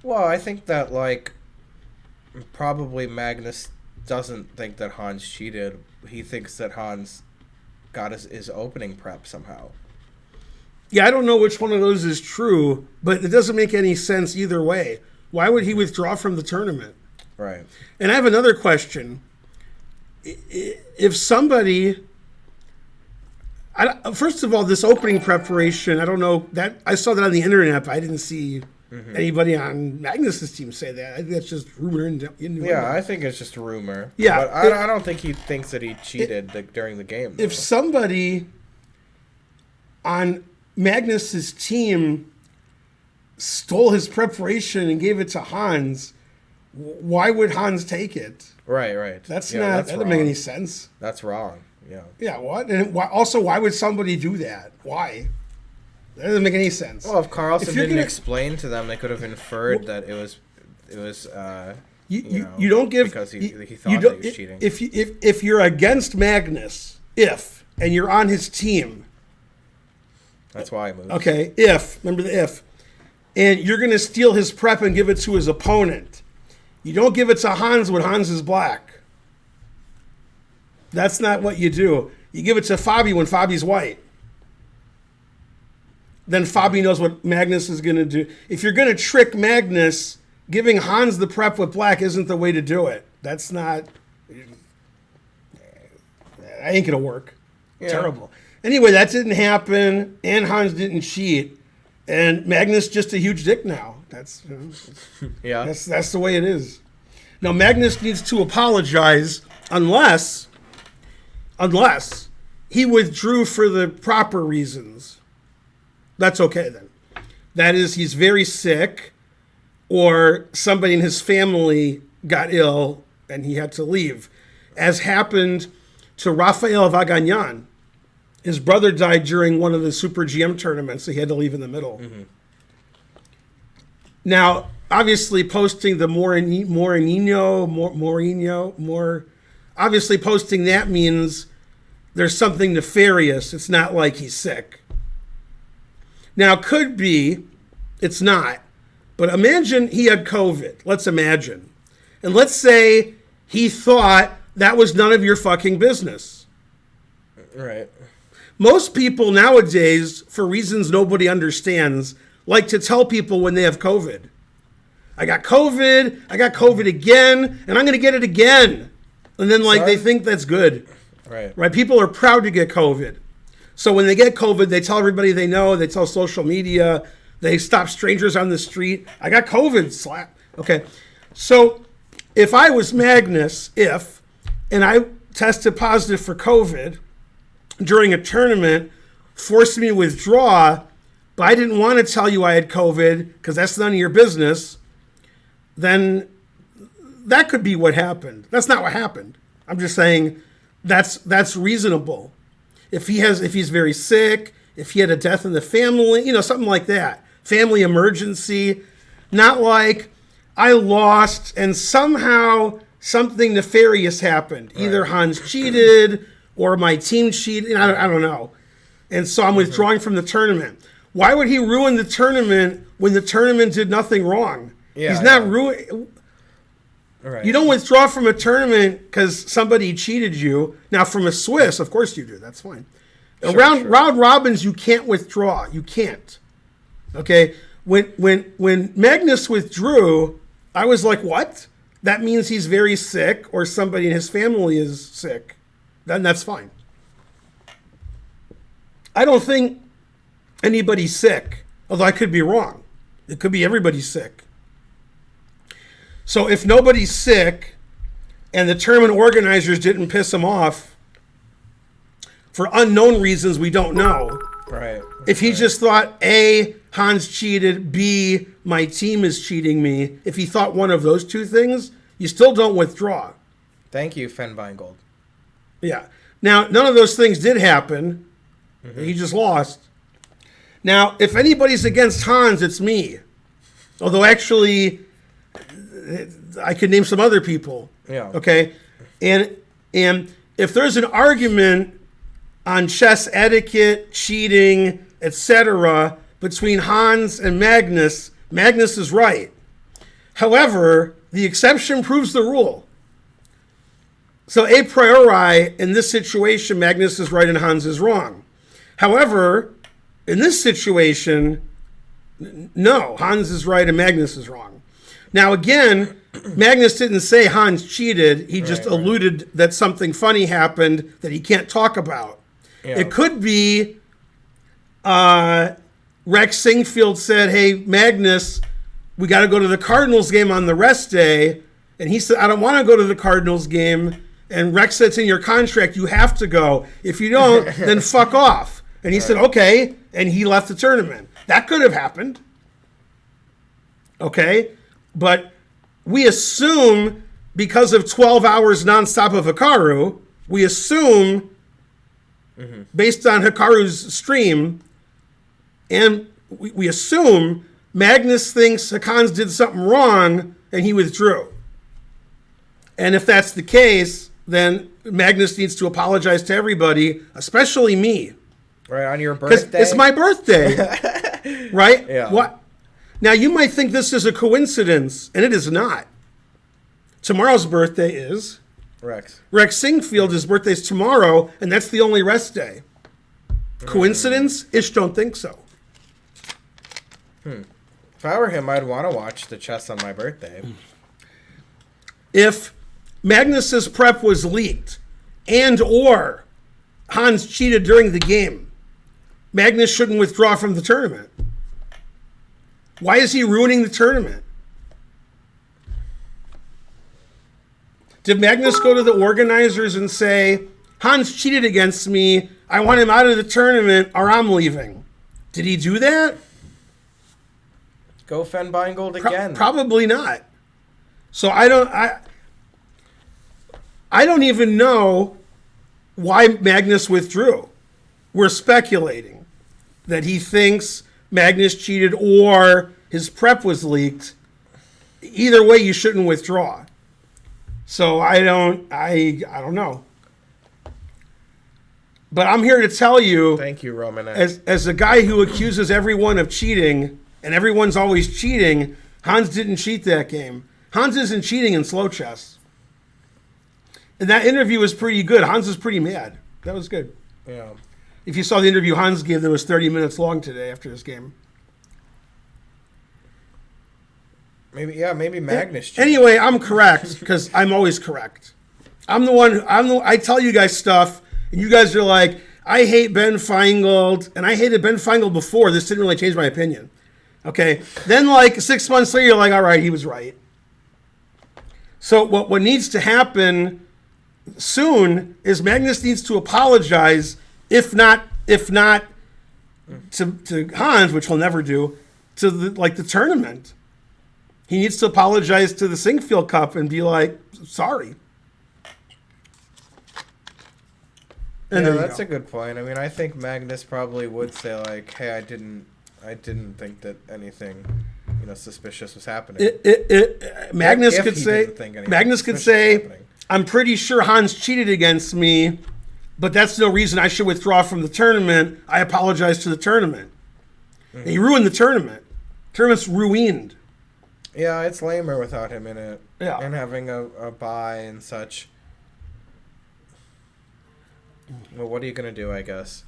Well, I think that probably Magnus doesn't think that Hans cheated. He thinks that Hans got his opening prep somehow. Yeah, I don't know which one of those is true, but it doesn't make any sense either way. Why would he withdraw from the tournament? Right. And I have another question. If somebody, first of all, this opening preparation, I don't know that I saw that on the internet, but I didn't see anybody on Magnus's team say that. I think that's just rumor. Yeah, I think it's just a rumor. Yeah, but I don't think he thinks that he cheated during the game. If somebody on Magnus's team stole his preparation and gave it to Hans, why would Hans take it? Right. That doesn't make any sense. That's wrong. Yeah. Yeah, what? And why would somebody do that? Why? That doesn't make any sense. Well, if Carlson didn't explain to them, they could have inferred that it was you don't give because he thought that he was cheating. If you're against Magnus, and you're on his team, that's why I moved. Okay, remember the if, and you're going to steal his prep and give it to his opponent. You don't give it to Hans when Hans is black. That's not what you do. You give it to Fabi when Fabi's white. Then Fabi knows what Magnus is going to do. If you're going to trick Magnus, giving Hans the prep with black isn't the way to do it. That's not. That ain't going to work. Yeah. Terrible. Anyway, that didn't happen, and Hans didn't cheat, and Magnus just a huge dick now. That's yeah. That's the way it is. Now Magnus needs to apologize unless he withdrew for the proper reasons. That's okay then. That is, he's very sick, or somebody in his family got ill and he had to leave, as happened to Rafael Vaganyan. His brother died during one of the Super GM tournaments, so he had to leave in the middle. Mm-hmm. Now, obviously, posting the obviously posting that means there's something nefarious. It's not like he's sick. Now, could be, it's not, but imagine he had COVID. Let's imagine. And let's say he thought that was none of your fucking business. Right. Most people nowadays, for reasons nobody understands, like to tell people when they have COVID. I got COVID again, and I'm going to get it again. And then they think that's good. Right? People are proud to get COVID. So when they get COVID, they tell everybody they know, they tell social media, they stop strangers on the street. I got COVID, slap. Okay. So if I was Magnus, and I tested positive for COVID during a tournament, forced me to withdraw, but I didn't want to tell you I had COVID because that's none of your business, then that could be what happened. That's not what happened. I'm just saying that's reasonable. If he's very sick, if he had a death in the family, something like that. Family emergency, not like I lost and somehow something nefarious happened. Right. Either Hans cheated or my team cheated. I don't know. And so I'm withdrawing from the tournament. Why would he ruin the tournament when the tournament did nothing wrong? Yeah, he's not ruining. Right. You don't withdraw from a tournament because somebody cheated you. Now, from a Swiss, of course you do. That's fine. Round robins, you can't withdraw. You can't. Okay? When Magnus withdrew, I was like, what? That means he's very sick or somebody in his family is sick. Then that's fine. I don't think anybody's sick, although I could be wrong. It could be everybody's sick. So if nobody's sick and the tournament organizers didn't piss him off for unknown reasons we don't know. Right. If he just thought, A, Hans cheated, B, my team is cheating me, if he thought one of those two things, you still don't withdraw. Thank you, Finegold. Yeah. Now, none of those things did happen. Mm-hmm. He just lost. Now, if anybody's against Hans, it's me. Although actually, I could name some other people. Yeah. Okay. And if there's an argument on chess etiquette, cheating, etc., between Hans and Magnus, Magnus is right. However, the exception proves the rule. So a priori, in this situation, Magnus is right and Hans is wrong. However, in this situation, no, Hans is right and Magnus is wrong. Now again, Magnus didn't say Hans cheated. He just alluded that something funny happened that he can't talk about. Yeah. It could be Rex Singfield said, hey, Magnus, we got to go to the Cardinals game on the rest day. And he said, I don't want to go to the Cardinals game. And Rex said, it's in your contract, you have to go. If you don't, then fuck off. And he said, okay. And he left the tournament. That could have happened. Okay. But we assume, because of 12 hours nonstop of Hikaru, we assume, based on Hikaru's stream, and we assume Magnus thinks Hans did something wrong and he withdrew. And if that's the case, then Magnus needs to apologize to everybody, especially me. Right, on your birthday? It's my birthday. Right? Yeah. What? Now, you might think this is a coincidence, and it is not. Tomorrow's birthday is... Rex Singfield, his birthday's tomorrow, and that's the only rest day. Coincidence? Ish don't think so. If I were him, I'd want to watch the chess on my birthday. If Magnus's prep was leaked and or Hans cheated during the game, Magnus shouldn't withdraw from the tournament. Why is he ruining the tournament? Did Magnus go to the organizers and say, Hans cheated against me, I want him out of the tournament or I'm leaving? Did he do that? Go Finegold again. Probably not. So I don't even know why Magnus withdrew. We're speculating that he thinks Magnus cheated or his prep was leaked. Either way, you shouldn't withdraw. So I don't know. But I'm here to tell you, thank you, Roman. As a guy who accuses everyone of cheating, and everyone's always cheating, Hans didn't cheat that game. Hans isn't cheating in slow chess. And that interview was pretty good. Hans was pretty mad. That was good. Yeah. If you saw the interview Hans gave, that was 30 minutes long today after this game. Maybe Magnus cheated. Anyway, I'm correct because I'm always correct. I tell you guys stuff, and you guys are like, I hate Ben Finegold, and I hated Ben Finegold before. This didn't really change my opinion. Okay. Then like 6 months later, you're like, all right, he was right. So what needs to happen soon is Magnus needs to apologize, if not to Hans, which he'll never do, to the tournament. He needs to apologize to the Singfield Cup and be like, sorry. And yeah, that's a good point. I mean, I think Magnus probably would say like, hey, I didn't think that anything, suspicious was happening. Magnus could say, I'm pretty sure Hans cheated against me, but that's no reason I should withdraw from the tournament. I apologize to the tournament. Mm-hmm. And he ruined the tournament. Tournament's ruined. Yeah, it's lamer without him in it. Yeah. And having a bye and such. Well, what are you going to do, I guess?